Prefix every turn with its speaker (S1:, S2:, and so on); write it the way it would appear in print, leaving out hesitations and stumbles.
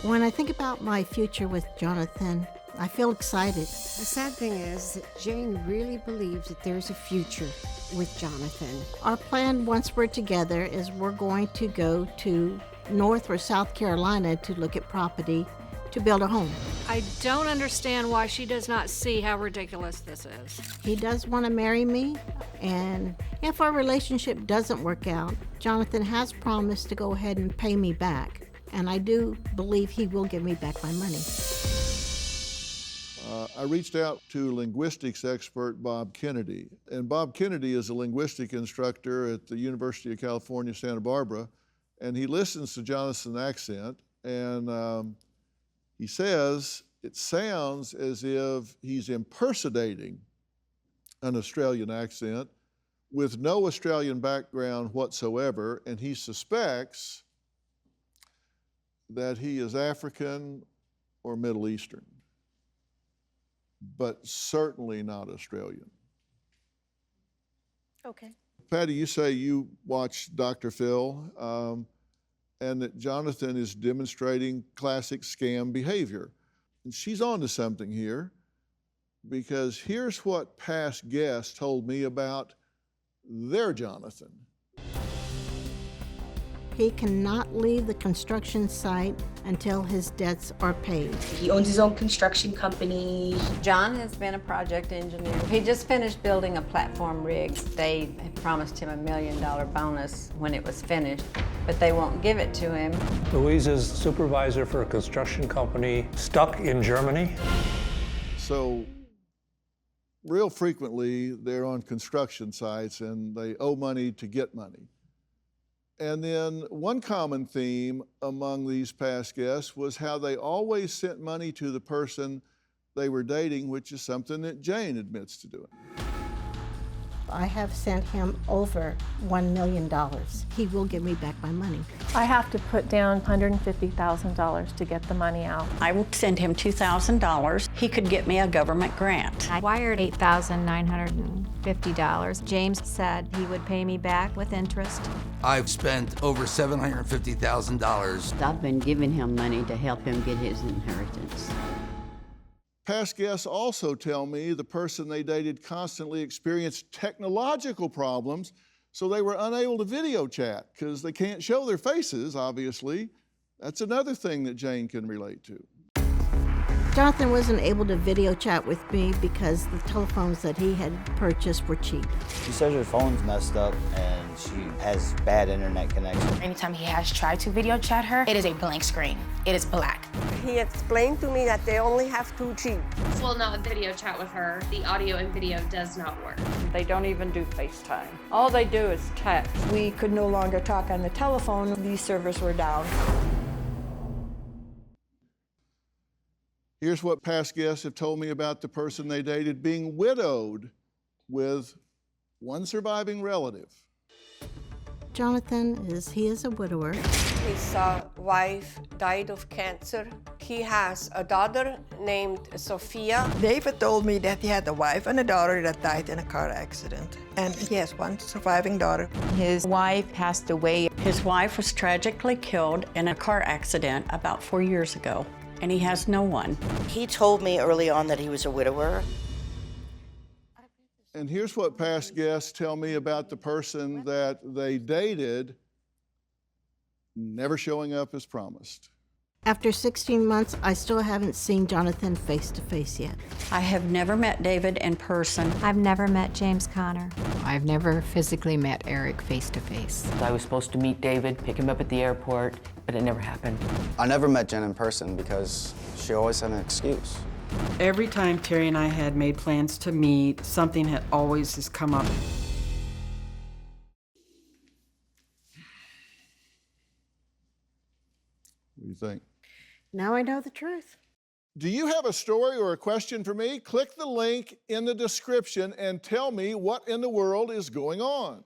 S1: When I think about my future with Jonathan, I feel excited.
S2: The sad thing is that Jane really believes that there's a future with Jonathan.
S1: Our plan once we're together is we're going to go to North or South Carolina to look at property to build a home.
S3: I don't understand why she does not see how ridiculous this is.
S1: He does want to marry me, and if our relationship doesn't work out, Jonathan has promised to go ahead and pay me back. And I do believe he will give me back my money.
S4: I reached out to linguistics expert Bob Kennedy. And Bob Kennedy is a linguistic instructor at the University of California, Santa Barbara. And he listens to Jonathan's accent, and he says it sounds as if he's impersonating an Australian accent with no Australian background whatsoever, and he suspects that he is African or Middle Eastern, but certainly not Australian.
S1: Okay.
S4: Patty, you say you watched Dr. Phil, and that Jonathan is demonstrating classic scam behavior. And she's on to something here, because here's what past guests told me about their Jonathan.
S1: He cannot leave the construction site until his debts are paid.
S5: He owns his own construction company.
S6: John has been a project engineer. He just finished building a platform rig. They had promised him $1 million bonus when it was finished, but they won't give it to him.
S7: Louise is supervisor for a construction company stuck in Germany.
S4: So real frequently, they're on construction sites and they owe money to get money. And then one common theme among these past guests was how they always sent money to the person they were dating, which is something that Jane admits to doing.
S1: I have sent him over $1 million. He will give me back my money.
S8: I have to put down $150,000 to get the money out.
S9: I will send him $2,000. He could get me a government grant.
S3: I wired $8,950. James said he would pay me back with interest.
S10: I've spent over $750,000.
S5: I've been giving him money to help him get his inheritance.
S4: Past guests also tell me the person they dated constantly experienced technological problems, so they were unable to video chat because they can't show their faces, obviously. That's another thing that Jane can relate to.
S1: Jonathan wasn't able to video chat with me because the telephones that he had purchased were cheap.
S11: She says her phone's messed up and she has bad internet connection.
S12: Anytime he has tried to video chat her, it is a blank screen. It is black.
S13: He explained to me that they only have 2G.
S14: Will not video chat with her. The audio and video does not work.
S6: They don't even do FaceTime. All they do is text.
S13: We could no longer talk on the telephone. These servers were down.
S4: Here's what past guests have told me about the person they dated being widowed with one surviving relative.
S1: Jonathan he is a widower.
S13: His wife died of cancer. He has a daughter named Sophia.
S15: David told me that he had a wife and a daughter that died in a car accident. And he has one surviving daughter.
S9: His wife passed away. His wife was tragically killed in a car accident about 4 years ago, and he has no one.
S16: He told me early on that he was a widower.
S4: And here's what past guests tell me about the person that they dated never showing up as promised.
S1: After 16 months, I still haven't seen Jonathan face to face yet.
S9: I have never met David in person.
S3: I've never met James Connor.
S17: I've never physically met Eric face to face.
S18: I was supposed to meet David, pick him up at the airport, but it never happened.
S11: I never met Jen in person because she always had an excuse.
S19: Every time Terry and I had made plans to meet, something had always just come up.
S4: What do you think?
S1: Now I know the truth.
S4: Do you have a story or a question for me? Click the link in the description and tell me what in the world is going on.